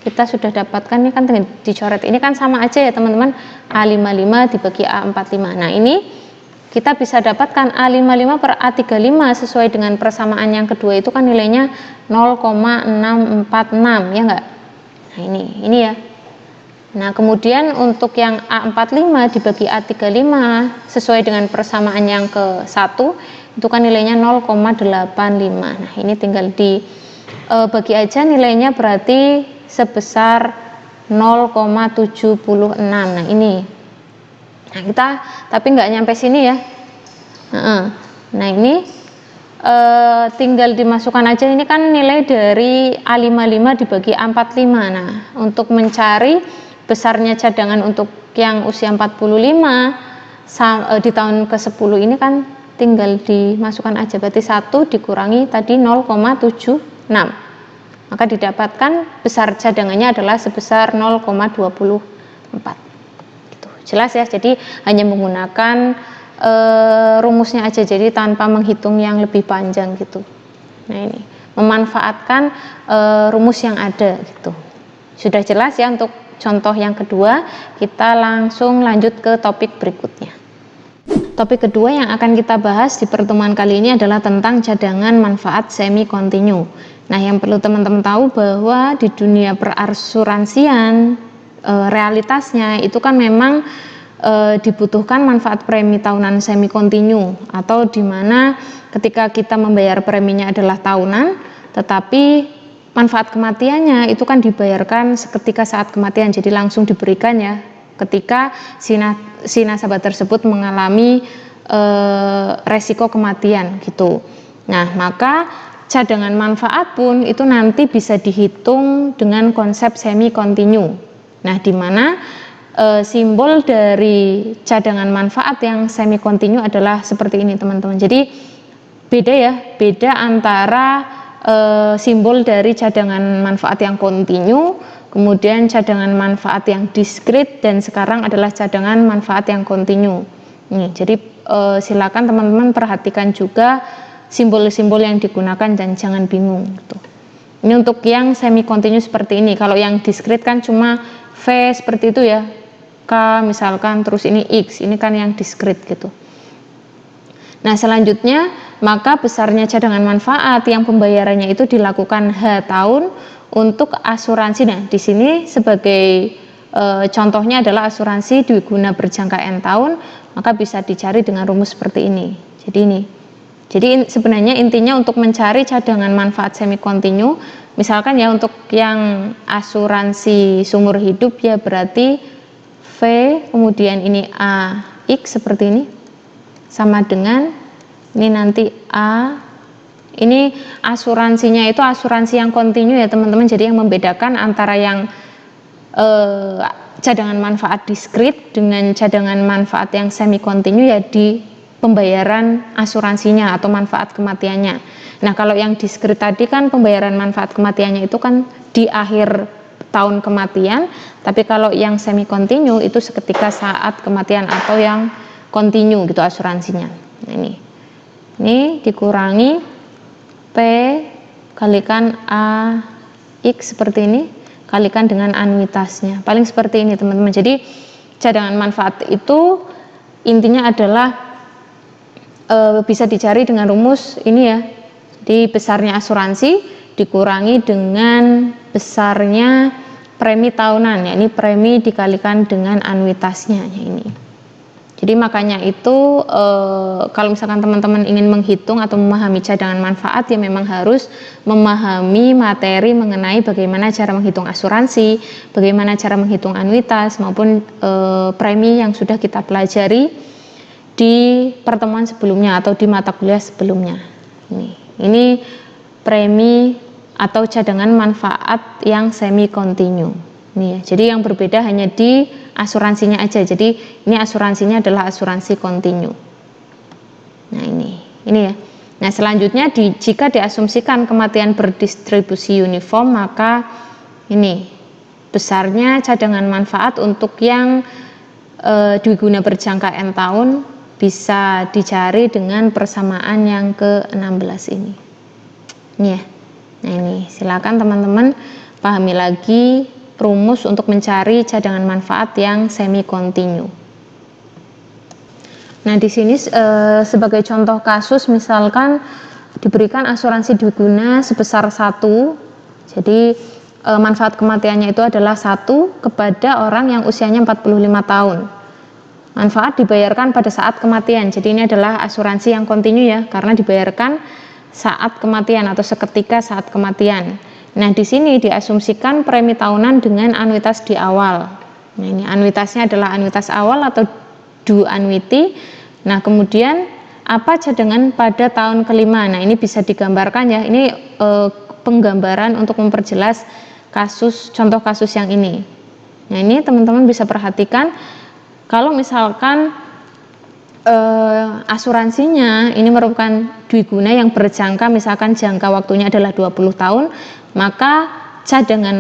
kita sudah dapatkan, ini kan dengan dicoret, ini kan sama aja ya teman-teman, A55 dibagi A45. Nah, ini kita bisa dapatkan A55 per A35 sesuai dengan persamaan yang kedua itu kan nilainya 0,646 ya enggak? Nah, ini ya. Nah, kemudian untuk yang A45 dibagi A35 sesuai dengan persamaan yang ke-1 itu kan nilainya 0,85. Nah, ini tinggal dibagi aja nilainya, berarti sebesar 0,76. Nah, ini. Nah, kita tapi nggak nyampe sini ya. Nah, ini tinggal dimasukkan aja, ini kan nilai dari A55 dibagi A45. Nah, untuk mencari besarnya cadangan untuk yang usia 45 di tahun ke-10 ini kan tinggal dimasukkan aja, berarti 1 dikurangi tadi 0,76, maka didapatkan besar cadangannya adalah sebesar 0,24. Gitu. Jelas ya, jadi hanya menggunakan rumusnya aja, jadi tanpa menghitung yang lebih panjang gitu. Nah, ini memanfaatkan rumus yang ada gitu. Sudah jelas ya untuk contoh yang kedua. Kita langsung lanjut ke topik berikutnya. Topik kedua yang akan kita bahas di pertemuan kali ini adalah tentang cadangan manfaat semi kontinu. Nah, yang perlu teman-teman tahu bahwa di dunia perasuransian realitasnya itu kan memang dibutuhkan manfaat premi tahunan semi kontinu, atau di mana ketika kita membayar preminya adalah tahunan, tetapi manfaat kematiannya itu kan dibayarkan seketika saat kematian, jadi langsung diberikan ya ketika si nasabah tersebut mengalami resiko kematian gitu. Nah, maka cadangan manfaat pun itu nanti bisa dihitung dengan konsep semi kontinu. Nah, di mana simbol dari cadangan manfaat yang semi kontinu adalah seperti ini teman-teman. Jadi beda antara simbol dari cadangan manfaat yang kontinu, kemudian cadangan manfaat yang diskrit, dan sekarang adalah cadangan manfaat yang kontinu. Nih, jadi silakan teman-teman perhatikan juga simbol-simbol yang digunakan dan jangan bingung gitu. Ini untuk yang semi kontinu seperti ini. Kalau yang diskrit kan cuma V seperti itu ya, K misalkan, terus ini X, ini kan yang diskrit gitu. Nah, selanjutnya maka besarnya cadangan manfaat yang pembayarannya itu dilakukan H tahun untuk asuransi. Nah, di sini sebagai contohnya adalah asuransi dwiguna berjangka N tahun, maka bisa dicari dengan rumus seperti ini. Jadi sebenarnya intinya untuk mencari cadangan manfaat semi kontinu, misalkan ya untuk yang asuransi seumur hidup ya berarti V, kemudian ini A, X seperti ini, sama dengan ini nanti A, ini asuransinya itu asuransi yang kontinu ya teman-teman. Jadi yang membedakan antara yang cadangan manfaat diskrit dengan cadangan manfaat yang semi kontinu ya di pembayaran asuransinya atau manfaat kematiannya. Nah, kalau yang diskrit tadi kan pembayaran manfaat kematiannya itu kan di akhir tahun kematian, tapi kalau yang semi kontinu itu seketika saat kematian atau yang kontinu gitu asuransinya. Nah, ini dikurangi P kalikan A X seperti ini, kalikan dengan anuitasnya, paling seperti ini teman-teman. Jadi cadangan manfaat itu intinya adalah bisa dicari dengan rumus ini ya, di besarnya asuransi dikurangi dengan besarnya premi tahunan, ya ini premi dikalikan dengan anuitasnya ya ini. Jadi makanya itu kalau misalkan teman-teman ingin menghitung atau memahami cadangan manfaat ya memang harus memahami materi mengenai bagaimana cara menghitung asuransi, bagaimana cara menghitung anuitas maupun premi yang sudah kita pelajari di pertemuan sebelumnya atau di mata kuliah sebelumnya. Ini premi atau cadangan manfaat yang semi kontinu. Nih ya, jadi yang berbeda hanya di asuransinya aja. Jadi ini asuransinya adalah asuransi kontinu. Nah, ini ya. Nah, selanjutnya jika diasumsikan kematian berdistribusi uniform, maka ini besarnya cadangan manfaat untuk yang dwiguna berjangka N tahun bisa dicari dengan persamaan yang ke-16 ini. Ini ya. Nah, ini silakan teman-teman pahami lagi rumus untuk mencari cadangan manfaat yang semi kontinu. Nah, di sini sebagai contoh kasus misalkan diberikan asuransi dwiguna sebesar 1. Jadi manfaat kematiannya itu adalah 1 kepada orang yang usianya 45 tahun. Manfaat dibayarkan pada saat kematian. Jadi ini adalah asuransi yang kontinu ya, karena dibayarkan saat kematian atau seketika saat kematian. Nah, di sini diasumsikan premi tahunan dengan anuitas di awal. Nah, ini anuitasnya adalah anuitas awal atau due annuity. Nah, kemudian apa cadangan pada tahun kelima? Nah, ini bisa digambarkan ya. Ini penggambaran untuk memperjelas contoh kasus yang ini. Nah, ini teman-teman bisa perhatikan kalau misalkan asuransinya ini merupakan dwiguna yang berjangka, misalkan jangka waktunya adalah 20 tahun, maka cadangan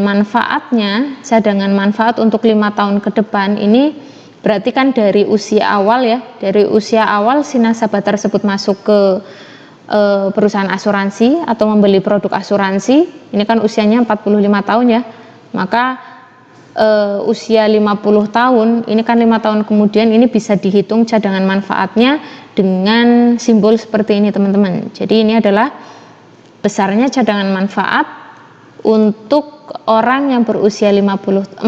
manfaat untuk 5 tahun ke depan ini berarti kan dari usia awal ya, dari usia awal si nasabah tersebut masuk ke perusahaan asuransi atau membeli produk asuransi, ini kan usianya 45 tahun ya, maka usia 50 tahun, ini kan 5 tahun kemudian ini bisa dihitung cadangan manfaatnya dengan simbol seperti ini teman-teman. Jadi ini adalah besarnya cadangan manfaat untuk orang yang berusia 45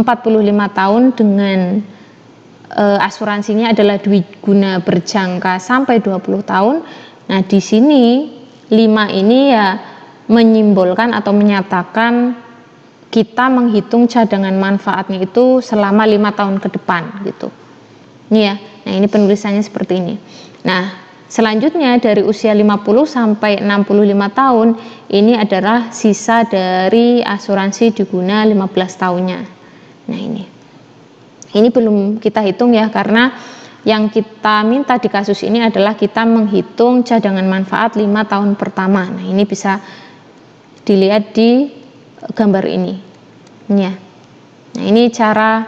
tahun dengan asuransinya adalah dwiguna berjangka sampai 20 tahun. Nah, di sini 5 ini ya menyimbolkan atau menyatakan kita menghitung cadangan manfaatnya itu selama 5 tahun ke depan gitu. Ini ya. Nah, ini penulisannya seperti ini. Nah, selanjutnya dari usia 50 sampai 65 tahun ini adalah sisa dari asuransi diguna 15 tahunnya. Nah, ini belum kita hitung ya, karena yang kita minta di kasus ini adalah kita menghitung cadangan manfaat 5 tahun pertama. Nah, ini bisa dilihat di gambar ini. Ya. Nah, ini cara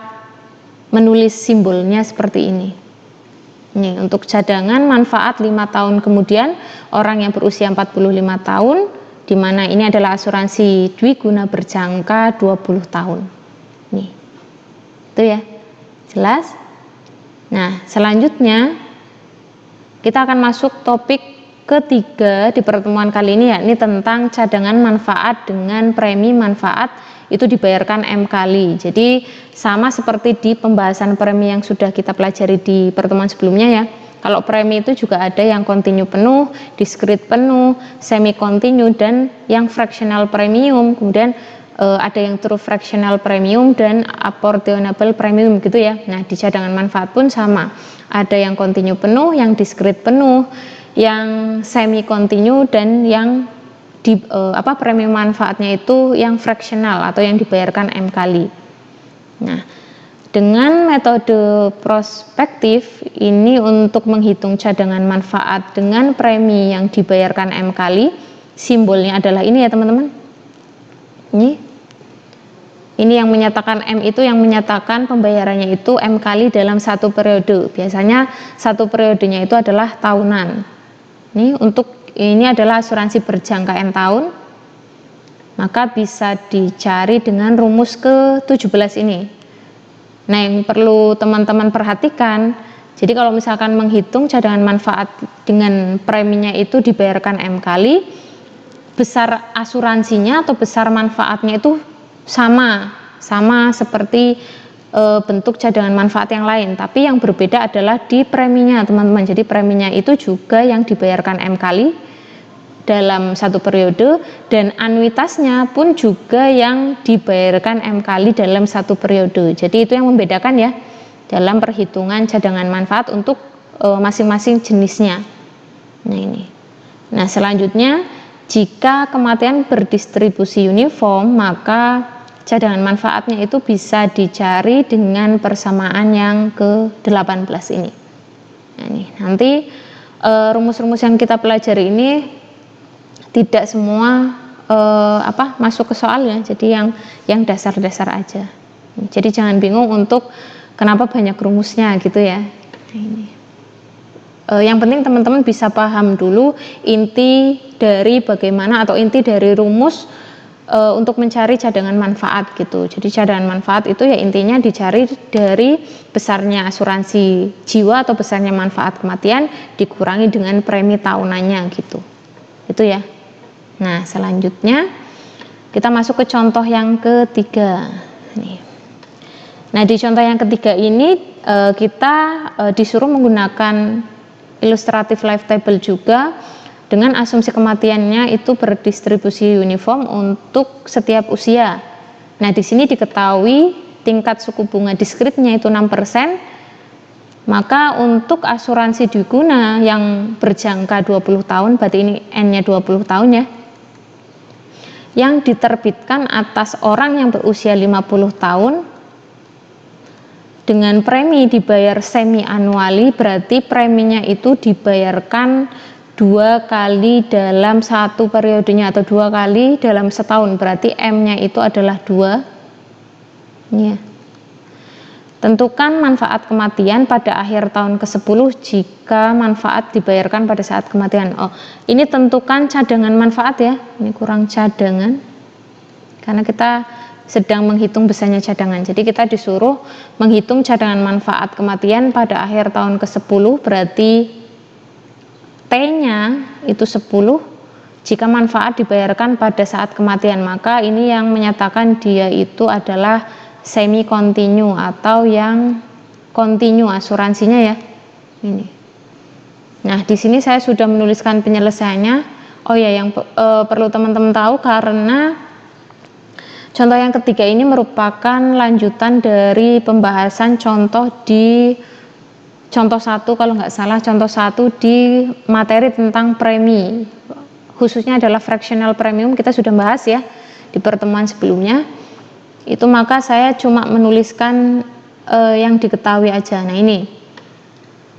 menulis simbolnya seperti ini. Ini untuk cadangan manfaat 5 tahun kemudian orang yang berusia 45 tahun, di mana ini adalah asuransi dwiguna berjangka 20 tahun. Nih. Itu ya. Jelas? Nah, selanjutnya kita akan masuk topik ketiga di pertemuan kali ini, yakni tentang cadangan manfaat dengan premi manfaat itu dibayarkan M kali. Jadi sama seperti di pembahasan premi yang sudah kita pelajari di pertemuan sebelumnya ya. Kalau premi itu juga ada yang kontinu penuh, diskrit penuh, semi kontinu, dan yang fractional premium. Kemudian ada yang true fractional premium dan apportionable premium gitu ya. Nah, di cadangan manfaat pun sama. Ada yang kontinu penuh, yang diskrit penuh, yang semi kontinu, dan yang premi manfaatnya itu yang fractional atau yang dibayarkan M kali. Nah, dengan metode prospektif ini untuk menghitung cadangan manfaat dengan premi yang dibayarkan M kali, simbolnya adalah ini ya teman-teman. Ini yang menyatakan M itu yang menyatakan pembayarannya itu M kali dalam satu periode. Biasanya satu periodenya itu adalah tahunan. Ini adalah asuransi berjangka N tahun. Maka bisa dicari dengan rumus ke-17 ini. Nah, yang perlu teman-teman perhatikan, jadi kalau misalkan menghitung cadangan manfaat dengan preminya itu dibayarkan M kali, besar asuransinya atau besar manfaatnya itu sama seperti bentuk cadangan manfaat yang lain, tapi yang berbeda adalah di preminya teman-teman. Jadi preminya itu juga yang dibayarkan M kali dalam satu periode, dan anuitasnya pun juga yang dibayarkan M kali dalam satu periode. Jadi itu yang membedakan ya dalam perhitungan cadangan manfaat untuk masing-masing jenisnya. Nah, selanjutnya jika kematian berdistribusi uniform, maka cadangan manfaatnya itu bisa dicari dengan persamaan yang ke-18 ini. Nah, nanti rumus-rumus yang kita pelajari ini tidak semua masuk ke soal ya, jadi yang dasar-dasar aja. Jadi jangan bingung untuk kenapa banyak rumusnya gitu ya. Yang penting teman-teman bisa paham dulu inti dari bagaimana atau inti dari rumus untuk mencari cadangan manfaat gitu. Jadi cadangan manfaat itu ya intinya dicari dari besarnya asuransi jiwa atau besarnya manfaat kematian dikurangi dengan premi tahunannya gitu. Itu ya. Nah, selanjutnya kita masuk ke contoh yang ketiga. Nah, di contoh yang ketiga ini kita disuruh menggunakan ilustratif life table juga dengan asumsi kematiannya itu berdistribusi uniform untuk setiap usia. Nah, di sini diketahui tingkat suku bunga diskritnya itu 6%. Maka untuk asuransi dwiguna yang berjangka 20 tahun, berarti ini N-nya 20 tahun ya, yang diterbitkan atas orang yang berusia 50 tahun dengan premi dibayar semi anuali, berarti preminya itu dibayarkan 2 kali dalam satu periodenya atau 2 kali dalam setahun, berarti M-nya itu adalah 2. Ya. Tentukan manfaat kematian pada akhir tahun ke-10 jika manfaat dibayarkan pada saat kematian. Oh, ini tentukan cadangan manfaat ya. Ini kurang cadangan. Karena kita sedang menghitung besarnya cadangan. Jadi kita disuruh menghitung cadangan manfaat kematian pada akhir tahun ke-10, berarti T-nya itu 10 jika manfaat dibayarkan pada saat kematian. Maka ini yang menyatakan dia itu adalah semi kontinu atau yang kontinu asuransinya ya. Ini. Nah, di sini saya sudah menuliskan penyelesaiannya. Oh ya, yang perlu teman-teman tahu, karena contoh yang ketiga ini merupakan lanjutan dari pembahasan contoh di contoh 1, kalau nggak salah contoh 1 di materi tentang premi, khususnya adalah fractional premium. Kita sudah bahas ya di pertemuan sebelumnya itu, maka saya cuma menuliskan yang diketahui aja. Nah, ini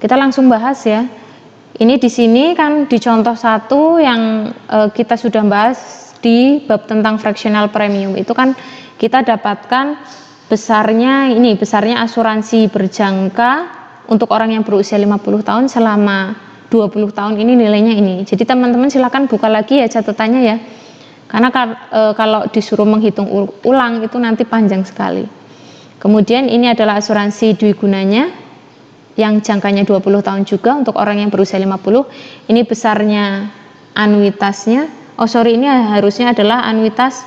kita langsung bahas ya. Ini di sini kan di contoh 1 yang kita sudah bahas di bab tentang fractional premium itu kan kita dapatkan besarnya asuransi berjangka untuk orang yang berusia 50 tahun selama 20 tahun ini nilainya ini. Jadi teman-teman silakan buka lagi ya catatannya ya. Karena kalau disuruh menghitung ulang itu nanti panjang sekali. Kemudian ini adalah asuransi dwigunanya yang jangkanya 20 tahun juga untuk orang yang berusia 50. Ini besarnya anuitasnya. Oh sorry, ini harusnya adalah anuitas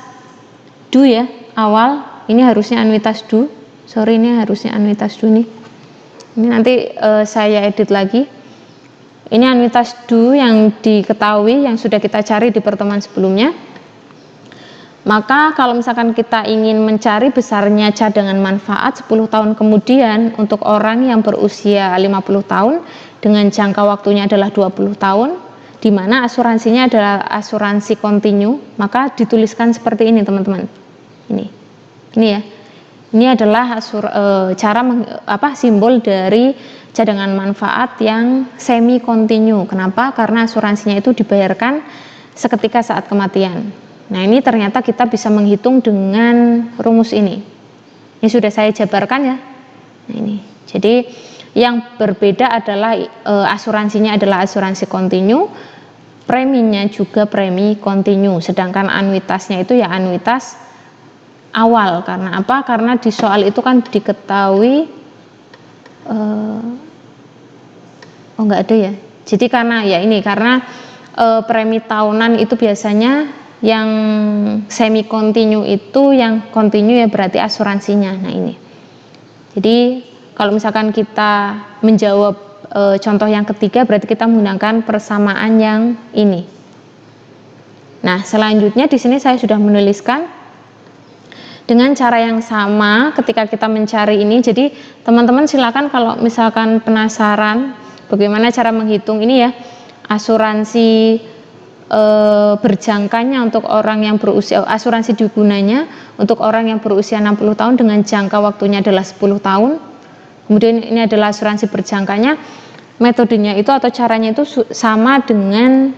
du ya, awal. Ini harusnya anuitas du. Sorry, ini harusnya anuitas du nih. Ini nanti saya edit lagi. Ini anuitas du yang diketahui, yang sudah kita cari di pertemuan sebelumnya. Maka kalau misalkan kita ingin mencari besarnya cadangan manfaat 10 tahun kemudian untuk orang yang berusia 50 tahun dengan jangka waktunya adalah 20 tahun, di mana asuransinya adalah asuransi kontinu, maka dituliskan seperti ini teman-teman. Ini ya. Ini adalah simbol dari cadangan manfaat yang semi kontinu. Kenapa? Karena asuransinya itu dibayarkan seketika saat kematian. Nah, ini ternyata kita bisa menghitung dengan rumus ini. Ini sudah saya jabarkan ya. Nah, ini. Jadi yang berbeda adalah asuransinya adalah asuransi kontinu, preminya juga premi kontinu, sedangkan anuitasnya itu ya anuitas awal. Karena apa? Karena di soal itu kan diketahui nggak ada ya. Jadi karena premi tahunan itu biasanya yang semi kontinu itu, yang kontinu ya berarti asuransinya. Nah, ini. Jadi kalau misalkan kita menjawab contoh yang ketiga, berarti kita menggunakan persamaan yang ini. Nah, selanjutnya di sini saya sudah menuliskan dengan cara yang sama ketika kita mencari ini. Jadi teman-teman silakan kalau misalkan penasaran bagaimana cara menghitung ini ya, asuransi berjangkanya untuk orang yang berusia, asuransi digunanya untuk orang yang berusia 60 tahun dengan jangka waktunya adalah 10 tahun. Kemudian ini adalah asuransi berjangkanya. Metodenya itu atau caranya itu sama dengan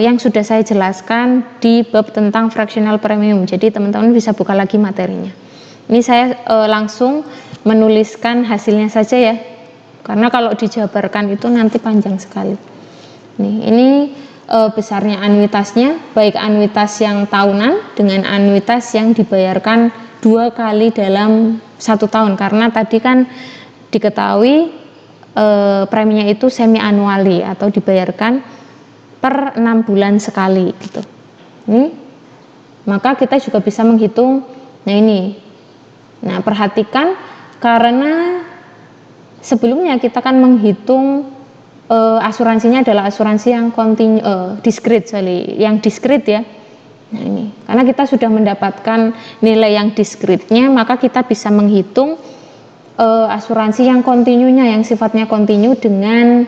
yang sudah saya jelaskan di bab tentang fractional premium. Jadi teman-teman bisa buka lagi materinya. Ini saya langsung menuliskan hasilnya saja ya, karena kalau dijabarkan itu nanti panjang sekali. Ini besarnya anuitasnya, baik anuitas yang tahunan dengan anuitas yang dibayarkan 2 kali dalam 1 tahun, karena tadi kan diketahui preminya itu semi annually atau dibayarkan per 6 bulan sekali gitu. Ini maka kita juga bisa menghitung. Nah, ini. Nah, perhatikan karena sebelumnya kita kan menghitung asuransinya adalah asuransi yang yang diskrit ya. Nah, ini karena kita sudah mendapatkan nilai yang diskritnya, maka kita bisa menghitung asuransi yang kontinunya, yang sifatnya kontinu dengan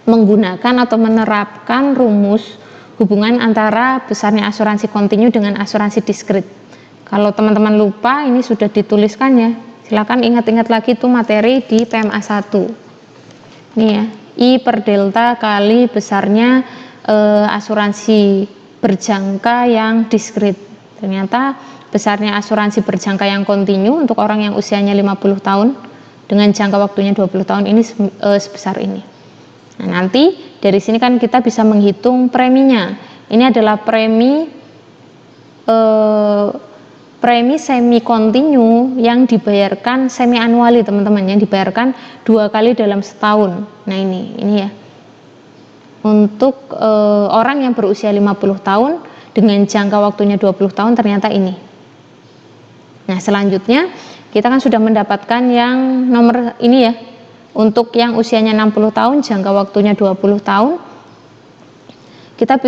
menggunakan atau menerapkan rumus hubungan antara besarnya asuransi kontinu dengan asuransi diskrit. Kalau teman-teman lupa, ini sudah dituliskan ya. Silakan ingat-ingat lagi itu materi di PMA 1. Ini ya. I per delta kali besarnya asuransi berjangka yang diskrit. Ternyata besarnya asuransi berjangka yang kontinu untuk orang yang usianya 50 tahun dengan jangka waktunya 20 tahun ini sebesar ini. Nah, nanti dari sini kan kita bisa menghitung preminya. Ini adalah premi semi kontinu yang dibayarkan semi annually teman-teman, yang dibayarkan 2 kali dalam setahun. Nah, ini ya. Untuk orang yang berusia 50 tahun dengan jangka waktunya 20 tahun ternyata ini. Nah, selanjutnya kita kan sudah mendapatkan yang nomor ini ya. Untuk yang usianya 60 tahun, jangka waktunya 20 tahun. Kita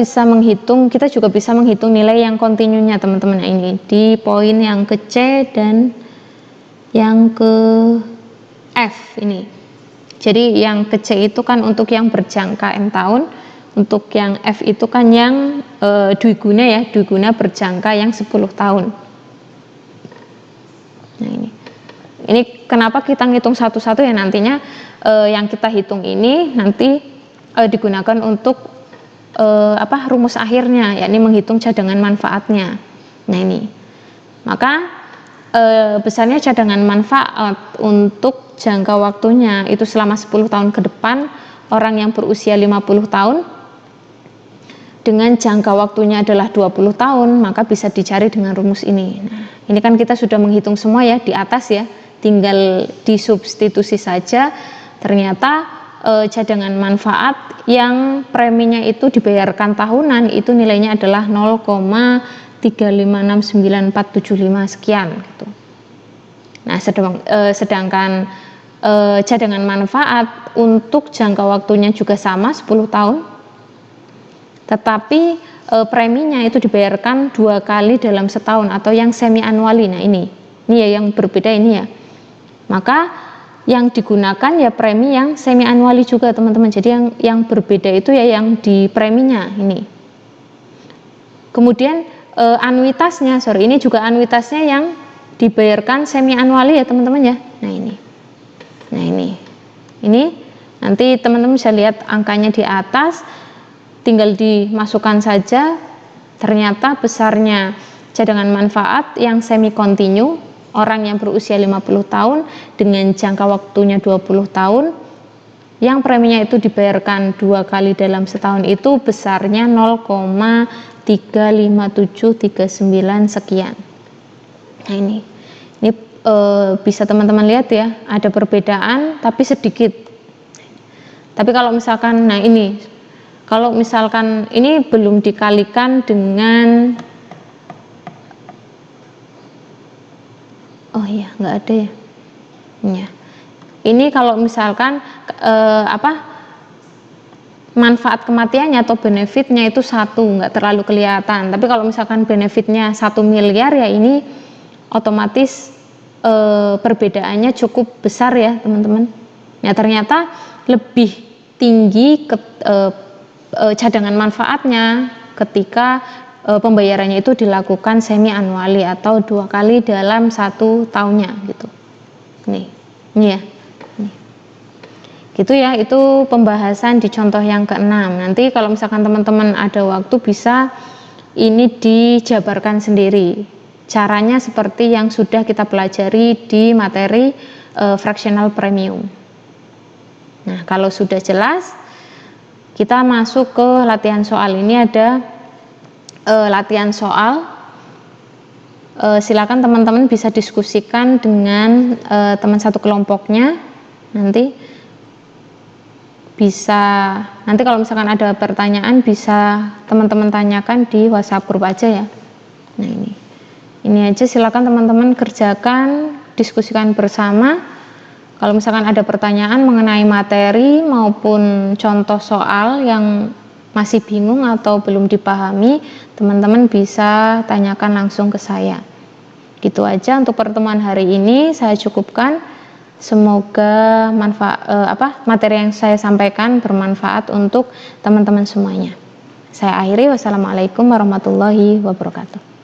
juga bisa menghitung nilai yang kontinunya teman-teman. Nah, ini di poin yang ke C dan yang ke F ini. Jadi yang ke C itu kan untuk yang berjangka M tahun, untuk yang F itu kan yang dwiguna berjangka yang 10 tahun. Nah, ini kenapa kita ngitung satu-satu ya, nantinya yang kita hitung ini nanti digunakan untuk rumus akhirnya, yakni menghitung cadangan manfaatnya. Nah, ini maka besarnya cadangan manfaat untuk jangka waktunya itu selama 10 tahun ke depan orang yang berusia 50 tahun dengan jangka waktunya adalah 20 tahun, maka bisa dicari dengan rumus ini. Nah, ini kan kita sudah menghitung semua ya di atas ya, tinggal disubstitusi saja. Ternyata cadangan manfaat yang preminya itu dibayarkan tahunan itu nilainya adalah 0,3569475 sekian gitu. Nah, sedangkan cadangan manfaat untuk jangka waktunya juga sama 10 tahun, tetapi preminya itu dibayarkan 2 kali dalam setahun atau yang semi annually. Nah, ini ya yang berbeda ini ya. Maka yang digunakan ya premi yang semi annually juga teman-teman. Jadi yang berbeda itu ya yang di preminya ini. Kemudian ini juga anuitasnya yang dibayarkan semi annually ya teman-teman ya. Nah, ini nanti teman-teman bisa lihat angkanya di atas, tinggal dimasukkan saja. Ternyata besarnya cadangan manfaat yang semi kontinu orang yang berusia 50 tahun dengan jangka waktunya 20 tahun yang preminya itu dibayarkan 2 kali dalam setahun itu besarnya 0,35739 sekian. Nah, ini bisa teman-teman lihat ya, ada perbedaan tapi sedikit. Tapi kalau misalkan kalau misalkan ini belum dikalikan dengan nggak ada ya. Ini kalau misalkan manfaat kematiannya atau benefitnya itu 1, nggak terlalu kelihatan. Tapi kalau misalkan benefitnya 1 miliar ya ini otomatis perbedaannya cukup besar ya teman-teman. Ya, ternyata lebih tinggi cadangan manfaatnya ketika pembayarannya itu dilakukan semi annually atau 2 kali dalam 1 tahunnya gitu. Ini ya. Gitu ya, itu pembahasan di contoh yang ke-6. Nanti kalau misalkan teman-teman ada waktu bisa ini dijabarkan sendiri. Caranya seperti yang sudah kita pelajari di materi fractional premium. Nah, kalau sudah jelas, kita masuk ke latihan soal. Ini ada latihan soal. Silakan teman-teman bisa diskusikan dengan teman satu kelompoknya. Nanti kalau misalkan ada pertanyaan bisa teman-teman tanyakan di WhatsApp grup aja ya. Nah, ini aja, silakan teman-teman kerjakan, diskusikan bersama. Kalau misalkan ada pertanyaan mengenai materi maupun contoh soal yang masih bingung atau belum dipahami, teman-teman bisa tanyakan langsung ke saya. Gitu aja untuk pertemuan hari ini, saya cukupkan. Semoga materi yang saya sampaikan bermanfaat untuk teman-teman semuanya. Saya akhiri, wassalamualaikum warahmatullahi wabarakatuh.